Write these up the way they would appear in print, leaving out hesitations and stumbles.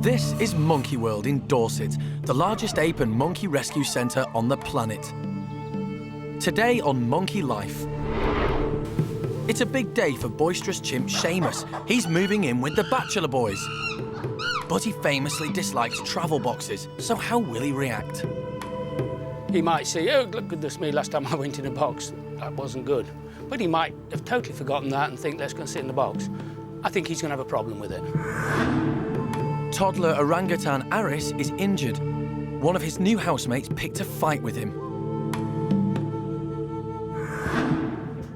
This is Monkey World in Dorset, the largest ape and monkey rescue centre on the planet. Today on Monkey Life. It's a big day for boisterous chimp Sheamus. He's moving in with the Bachelor boys. But he famously dislikes travel boxes, so how will he react? He might say, oh, goodness me, last time I went in a box, that wasn't good. But he might have totally forgotten that and think, let's go and sit in the box. I think he's going to have a problem with it. Toddler orangutan Aris is injured. One of his new housemates picked a fight with him.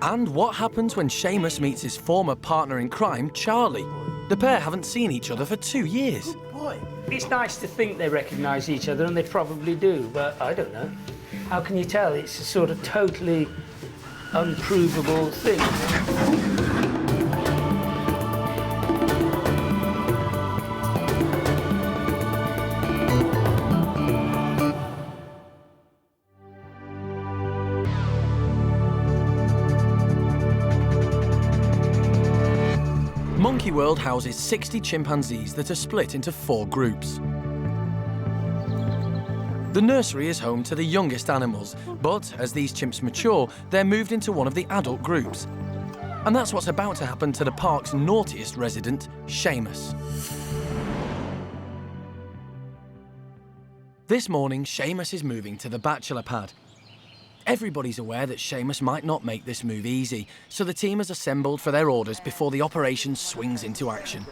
And what happens when Sheamus meets his former partner in crime, Charlie? The pair haven't seen each other for 2 years. Good boy. It's nice to think they recognise each other, and they probably do, but I don't know. How can you tell? It's a sort of totally unprovable thing. Monkey World houses 60 chimpanzees that are split into 4 groups. The nursery is home to the youngest animals, but as these chimps mature, they're moved into one of the adult groups. And that's what's about to happen to the park's naughtiest resident, Sheamus. This morning, Sheamus is moving to the bachelor pad. Everybody's aware that Sheamus might not make this move easy, so the team has assembled for their orders before the operation swings into action.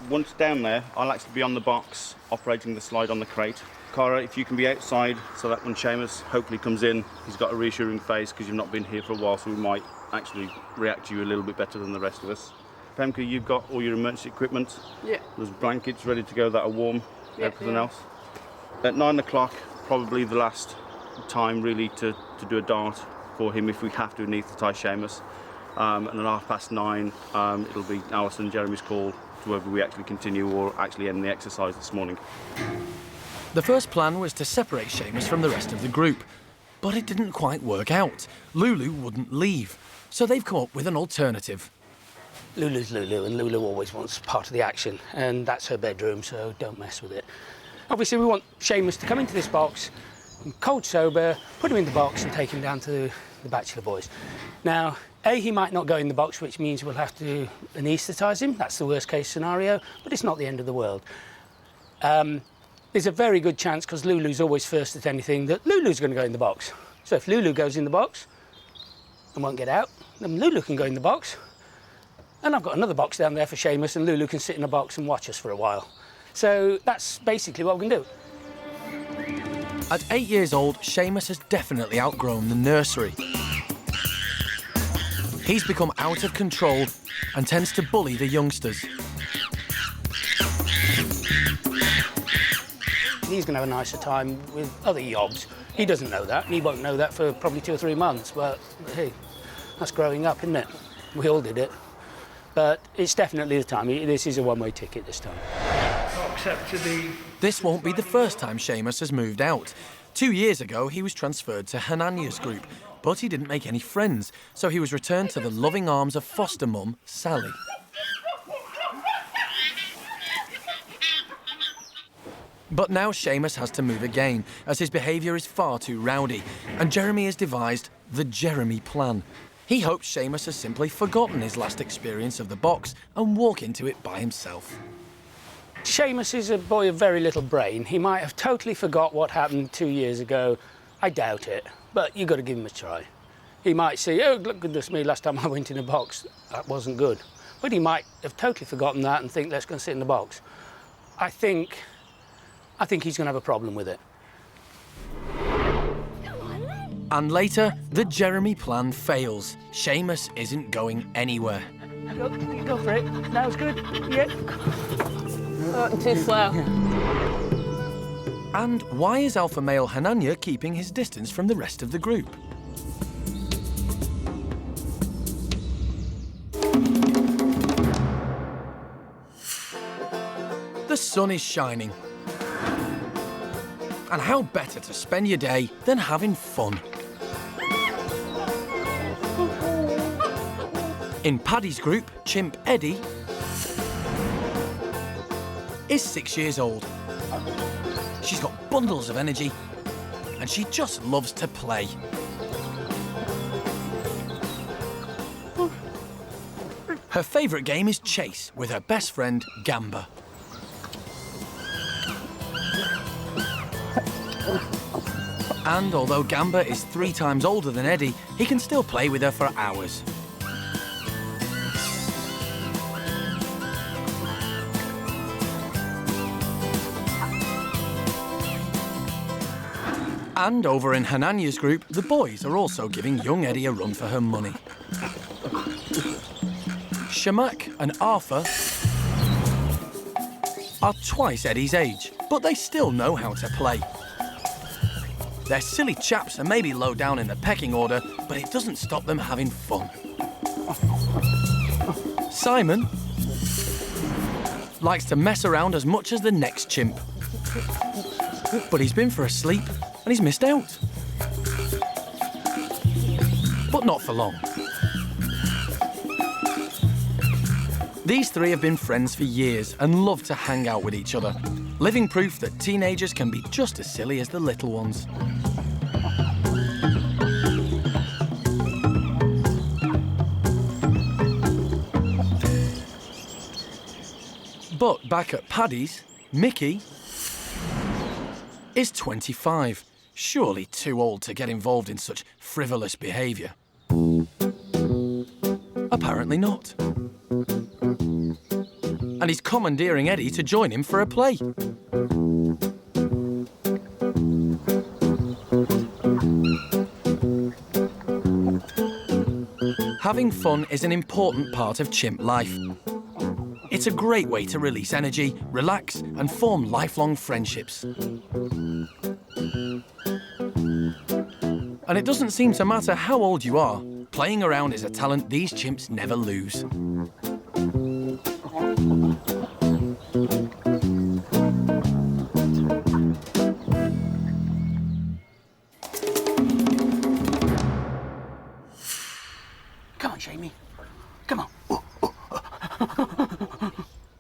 Once down there, I'll actually be on the box, operating the slide on the crate. Cara, if you can be outside, so that when Sheamus hopefully comes in, he's got a reassuring face because you've not been here for a while, so we might actually react to you a little bit better than the rest of us. Pemka, you've got all your emergency equipment. Yeah. There's blankets ready to go that are warm, Yeah, everything yeah. else. At 9 o'clock, probably the last time really to do a dart for him if we have to anaesthetise Sheamus. And at 9:30, it'll be Alison and Jeremy's call to whether we actually continue or actually end the exercise this morning. The first plan was to separate Sheamus from the rest of the group, but it didn't quite work out. Lulu wouldn't leave, so they've come up with an alternative. Lulu's Lulu, and Lulu always wants part of the action, and that's her bedroom, so don't mess with it. Obviously, we want Sheamus to come into this box, cold sober, put him in the box and take him down to the Bachelor boys. Now, A, he might not go in the box, which means we'll have to anaesthetise him. That's the worst case scenario, but it's not the end of the world. There's a very good chance, because Lulu's always first at anything, that Lulu's going to go in the box. So if Lulu goes in the box and won't get out, then Lulu can go in the box. And I've got another box down there for Sheamus, and Lulu can sit in a box and watch us for a while. So that's basically what we can do. At 8 years old, Sheamus has definitely outgrown the nursery. He's become out of control and tends to bully the youngsters. He's going to have a nicer time with other yobs. He doesn't know that, and he won't know that for probably 2 or 3 months, but hey, that's growing up, isn't it? We all did it. But it's definitely the time. This is a one-way ticket this time. This won't be the first time Sheamus has moved out. 2 years ago, he was transferred to Hananya's group, but he didn't make any friends, so he was returned to the loving arms of foster mum, Sally. But now Sheamus has to move again, as his behaviour is far too rowdy, and Jeremy has devised the Jeremy plan. He hopes Sheamus has simply forgotten his last experience of the box and walk into it by himself. Sheamus is a boy of very little brain. He might have totally forgot what happened 2 years ago. I doubt it, but you've got to give him a try. He might say, oh, goodness me, last time I went in a box, that wasn't good. But he might have totally forgotten that and think, let's go and sit in the box. I think he's going to have a problem with it. And later, the Jeremy plan fails. Sheamus isn't going anywhere. Go for it. That was good. Yeah. Oh, too slow. And why is alpha male Hananya keeping his distance from the rest of the group? The sun is shining. And how better to spend your day than having fun? In Paddy's group, Chimp Eddie is 6 years old. She's got bundles of energy and she just loves to play. Her favourite game is chase with her best friend, Gamba. And although Gamba is 3 times older than Eddie, he can still play with her for hours. And over in Hananya's group, the boys are also giving young Eddie a run for her money. Shamak and Arthur are twice Eddie's age, but they still know how to play. They're silly chaps and maybe low down in the pecking order, but it doesn't stop them having fun. Simon likes to mess around as much as the next chimp. But he's been for a sleep and he's missed out. But not for long. These 3 have been friends for years and love to hang out with each other, living proof that teenagers can be just as silly as the little ones. But back at Paddy's, Mickey is 25. Surely too old to get involved in such frivolous behaviour. Apparently not. And he's commandeering Eddie to join him for a play. Having fun is an important part of chimp life. It's a great way to release energy, relax, and form lifelong friendships. And it doesn't seem to matter how old you are, playing around is a talent these chimps never lose. Come on, Jamie. Come on.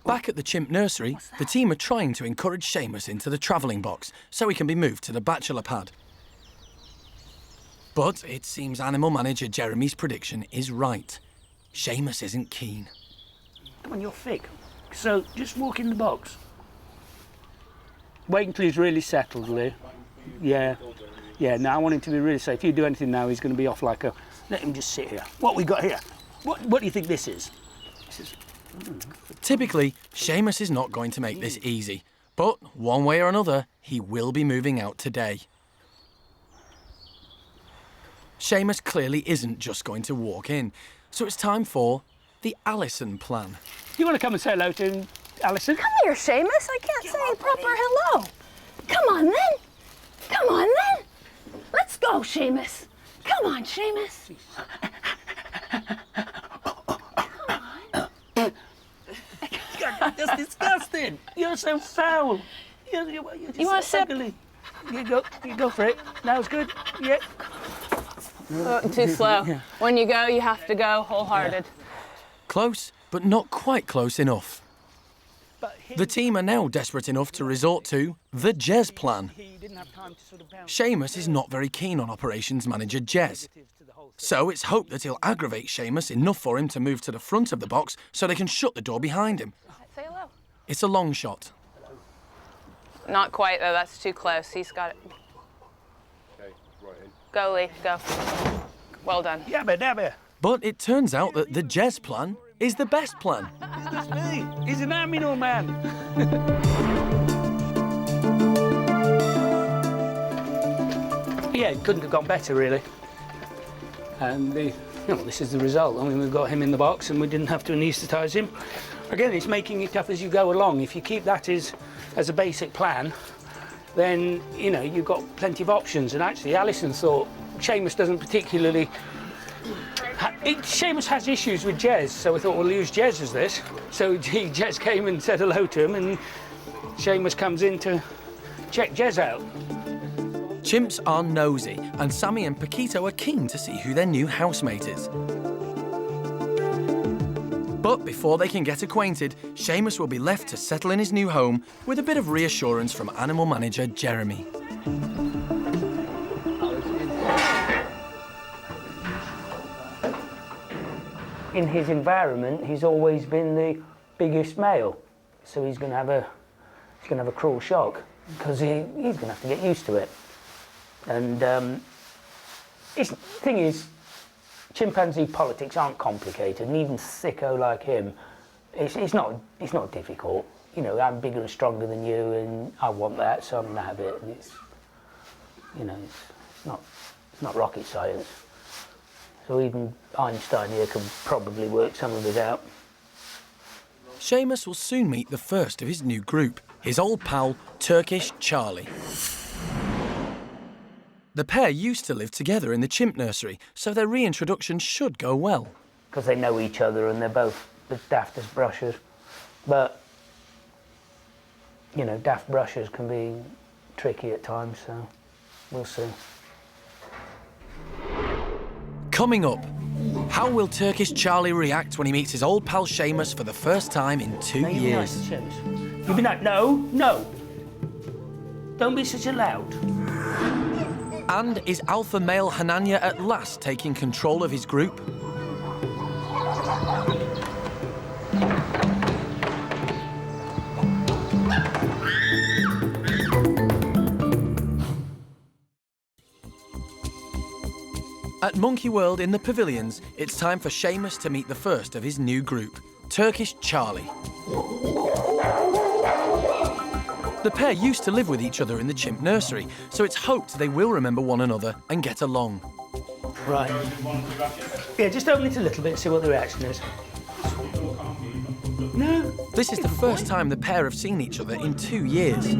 Back at the chimp nursery, the team are trying to encourage Sheamus into the travelling box so he can be moved to the bachelor pad. But it seems animal manager Jeremy's prediction is right. Sheamus isn't keen. Come on, you're thick. So just walk in the box. Wait until he's really settled, Lee. Yeah. Yeah, now I want him to be really safe. If you do anything now, he's going to be off like a... Let him just sit here. What we got here? What do you think this is? This is... Typically, Sheamus is not going to make this easy. But one way or another, he will be moving out today. Sheamus clearly isn't just going to walk in, so it's time for the Alison plan. You want to come and say hello to him, Alison? Come here, Sheamus. I can't say a proper hello. Come on, then. Come on, then. Let's go, Sheamus. Come on, Sheamus. That's disgusting. You're so foul. You're You want to sip? ugly. You go for it. Now it's good. Yeah. Too slow. When you go, you have to go wholehearted. Close, but not quite close enough. The team are now desperate enough to resort to the Jez plan. Sheamus is not very keen on operations manager Jez. So it's hoped that he'll aggravate Sheamus enough for him to move to the front of the box so they can shut the door behind him. Say hello. It's a long shot. Not quite, though. That's too close. He's got it. Okay, right in. Go, Lee. Go. Well done. Yabba dabba. But it turns out that the Jez plan is the best plan. That's me. He's an aminal man. Yeah, it couldn't have gone better, really. And this is the result. I mean, we've got him in the box and we didn't have to anaesthetise him. Again, it's making it up as you go along. If you keep that as a basic plan, then, you've got plenty of options. And actually, Alison thought Sheamus doesn't particularly... Sheamus has issues with Jez, so we thought we'll use Jez as this. So Jez came and said hello to him, and Sheamus comes in to check Jez out. Chimps are nosy, and Sammy and Paquito are keen to see who their new housemate is. But before they can get acquainted, Sheamus will be left to settle in his new home with a bit of reassurance from animal manager Jeremy. In his environment, he's always been the biggest male, so he's going to have a cruel shock because he's going to have to get used to it. And the thing is, chimpanzee politics aren't complicated, and even sicko like him, it's not difficult. You know, I'm bigger and stronger than you, and I want that, so I'm going to have it. And it's not rocket science. So even Einstein here can probably work some of it out. Sheamus will soon meet the first of his new group, his old pal, Turkish Charlie. The pair used to live together in the chimp nursery, so their reintroduction should go well. Because they know each other and they're both the daftest brushers. But, you know, daft brushers can be tricky at times, so we'll see. Coming up, how will Turkish Charlie react when he meets his old pal Sheamus for the first time in 2 Now, years? Nice, Sheamus. You be nice. No. Don't be such a loud. And is alpha male Hana at last taking control of his group? At Monkey World in the pavilions, it's time for Sheamus to meet the first of his new group, Turkish Charlie. The pair used to live with each other in the chimp nursery, so it's hoped they will remember one another and get along. Right. Yeah, just open it a little bit and see what the reaction is. No. This is the first time the pair have seen each other in 2 years.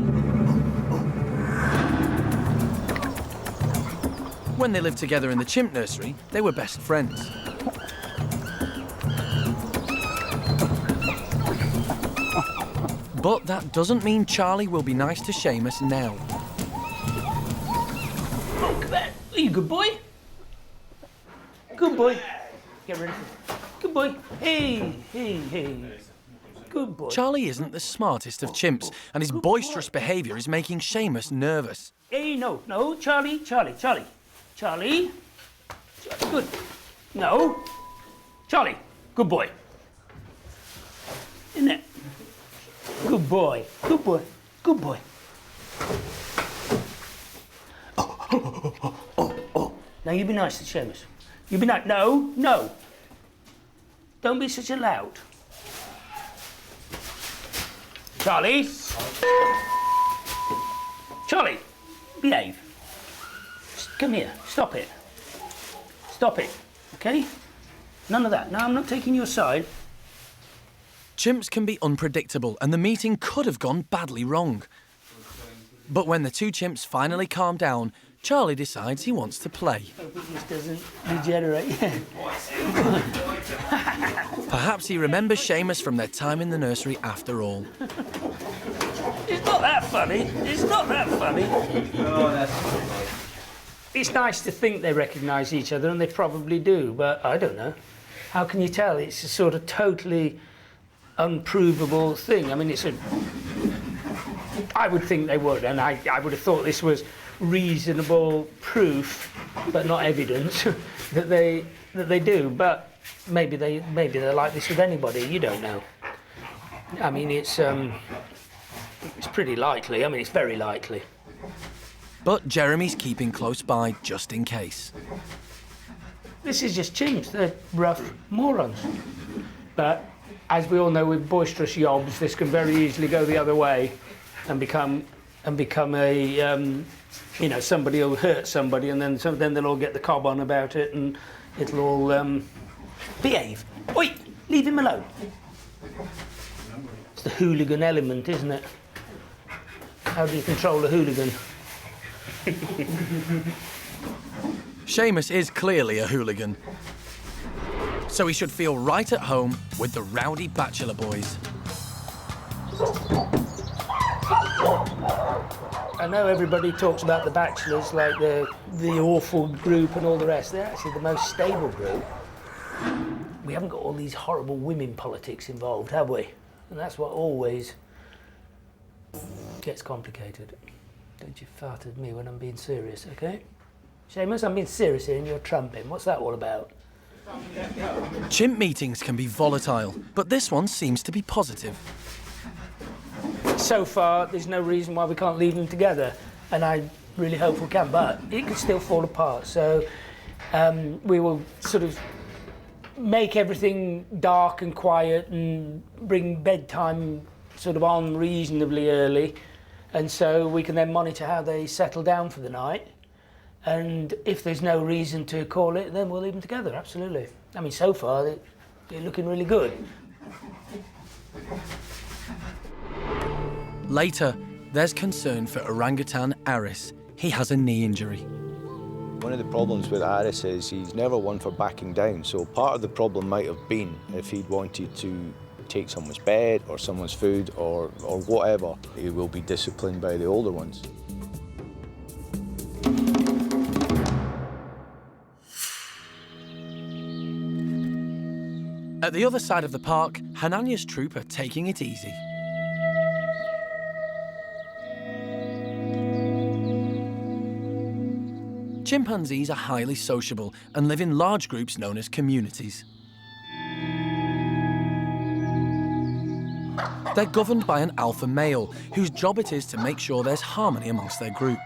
When they lived together in the chimp nursery, they were best friends. But that doesn't mean Charlie will be nice to Sheamus now. Oh, come on. Are you a good boy? Good boy. Get rid of him. Good boy. Hey. Good boy. Charlie isn't the smartest of chimps, and his boisterous behaviour is making Sheamus nervous. Hey, no, Charlie. Good. No. Charlie, good boy. Isn't it? Good boy. Oh. Now you be nice to Sheamus. You be nice. No. Don't be such a loud. Charlie, behave. Come here. Stop it. Okay? None of that. Now I'm not taking your side. Chimps can be unpredictable, and the meeting could have gone badly wrong. But when the two chimps finally calm down, Charlie decides he wants to play. Hope it just doesn't degenerate. Perhaps he remembers Sheamus from their time in the nursery after all. It's not that funny. Oh, that's funny. It's nice to think they recognise each other, and they probably do, but I don't know. How can you tell? It's a sort of totally unprovable thing. I mean, I would think they would, and I would have thought this was reasonable proof, but not evidence, that they do. But maybe they're like this with anybody. You don't know. I mean, it's pretty likely. I mean, it's very likely. But Jeremy's keeping close by just in case. This is just chimps. They're rough morons. But as we all know, with boisterous yobs, this can very easily go the other way and become a somebody will hurt somebody, and then they'll all get the cob on about it, and it'll all behave. Oi, leave him alone. It's the hooligan element, isn't it? How do you control a hooligan? Sheamus is clearly a hooligan, so he should feel right at home with the rowdy Bachelor boys. I know everybody talks about the Bachelors like the awful group and all the rest. They're actually the most stable group. we haven't got all these horrible women politics involved, have we? And that's what always gets complicated. Don't you fart at me when I'm being serious, okay? Sheamus, I'm being serious here and you're trumping. What's that all about? Chimp meetings can be volatile, but this one seems to be positive. So far, there's no reason why we can't leave them together, and I really hope we can, but it could still fall apart. So we will sort of make everything dark and quiet and bring bedtime sort of on reasonably early, and so we can then monitor how they settle down for the night. And if there's no reason to call it, then we'll leave them together, absolutely. I mean, so far, they're looking really good. Later, there's concern for orangutan Aris. He has a knee injury. One of the problems with Aris is he's never one for backing down, so part of the problem might have been if he'd wanted to take someone's bed or someone's food or whatever, he will be disciplined by the older ones. At the other side of the park, Hananya's troop are taking it easy. Chimpanzees are highly sociable and live in large groups known as communities. They're governed by an alpha male, whose job it is to make sure there's harmony amongst their group.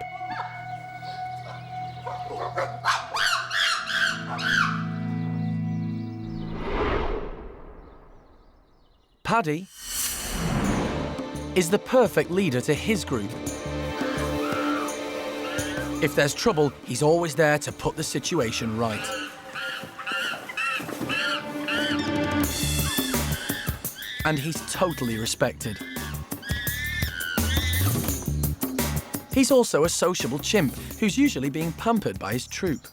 Paddy is the perfect leader to his group. If there's trouble, he's always there to put the situation right. And he's totally respected. He's also a sociable chimp who's usually being pampered by his troop.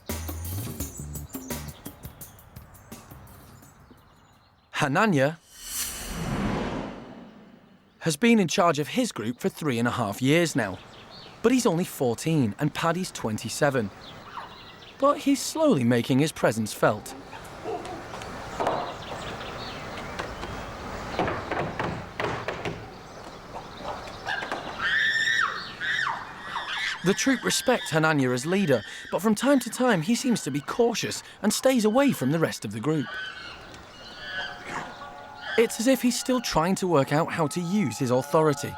Hananya has been in charge of his group for 3.5 years now. But he's only 14 and Paddy's 27. But he's slowly making his presence felt. The troop respect Hananya as leader, but from time to time he seems to be cautious and stays away from the rest of the group. It's as if he's still trying to work out how to use his authority.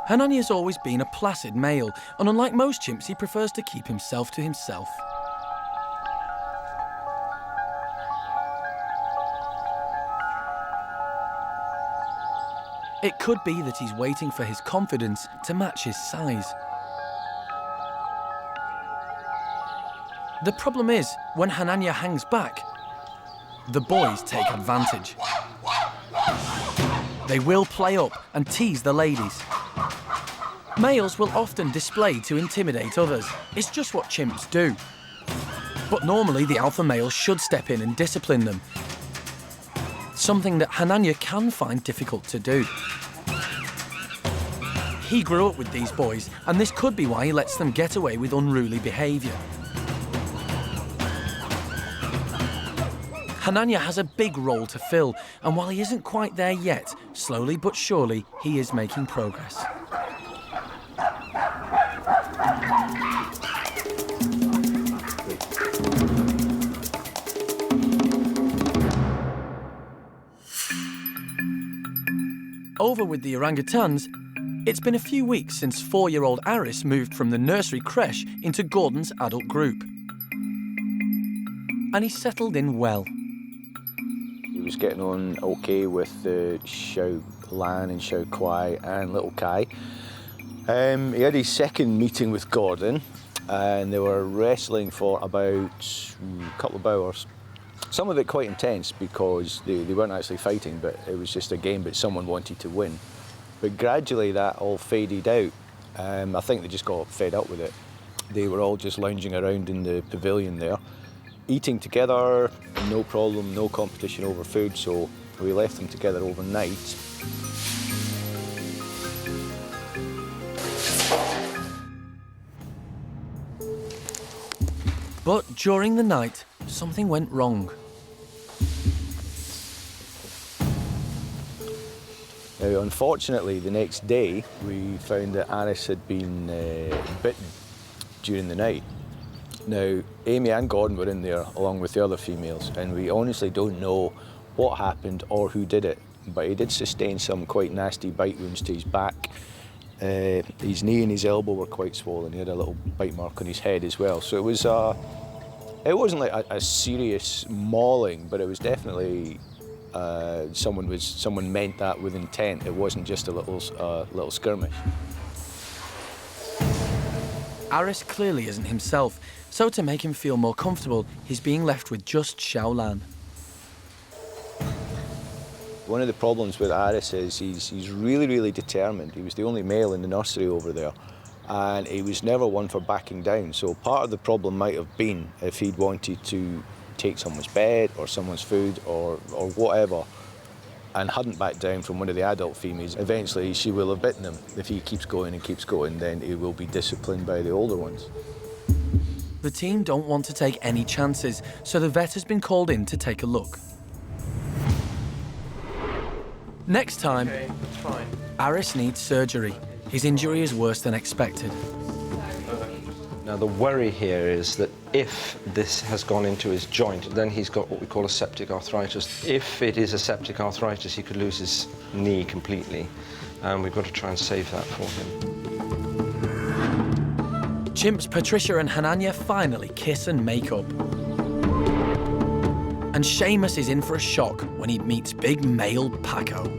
Hananya's always been a placid male, and unlike most chimps, he prefers to keep himself to himself. It could be that he's waiting for his confidence to match his size. The problem is, when Hananya hangs back, the boys take advantage. They will play up and tease the ladies. Males will often display to intimidate others. It's just what chimps do. But normally the alpha male should step in and discipline them. Something that Hananya can find difficult to do. He grew up with these boys, and this could be why he lets them get away with unruly behaviour. Hananya has a big role to fill, and while he isn't quite there yet, slowly but surely he is making progress. Over with the orangutans, it's been a few weeks since 4-year-old Aris moved from the nursery creche into Gordon's adult group. And he settled in well. He was getting on okay with Xiao Lan and Xiao Kuai and little Kai. He had his second meeting with Gordon and they were wrestling for about a couple of hours. Some of it quite intense because they weren't actually fighting, but it was just a game, but someone wanted to win. But gradually that all faded out. I think they just got fed up with it. They were all just lounging around in the pavilion there, eating together, no problem, no competition over food, so we left them together overnight. But during the night, something went wrong. Now, unfortunately, the next day, we found that Aris had been bitten during the night. Now, Amy and Gordon were in there along with the other females, and we honestly don't know what happened or who did it, but he did sustain some quite nasty bite wounds to his back. His knee and his elbow were quite swollen. He had a little bite mark on his head as well. So it was, it wasn't like a serious mauling, but it was definitely someone meant that with intent. It wasn't just a little skirmish. Aris clearly isn't himself, so to make him feel more comfortable, he's being left with just Xiaolan. One of the problems with Aris is he's really, really determined. He was the only male in the nursery over there, and he was never one for backing down. So part of the problem might have been if he'd wanted to take someone's bed or someone's food or whatever, and hadn't backed down from one of the adult females, eventually she will have bitten him. If he keeps going and keeps going, then he will be disciplined by the older ones. The team don't want to take any chances, so the vet has been called in to take a look. Next time, Aris needs surgery. His injury is worse than expected. Now, the worry here is that if this has gone into his joint, then he's got what we call a septic arthritis. If it is a septic arthritis, he could lose his knee completely, and we've got to try and save that for him. Chimps Patricia and Hananya finally kiss and make up. And Sheamus is in for a shock when he meets big male Paco.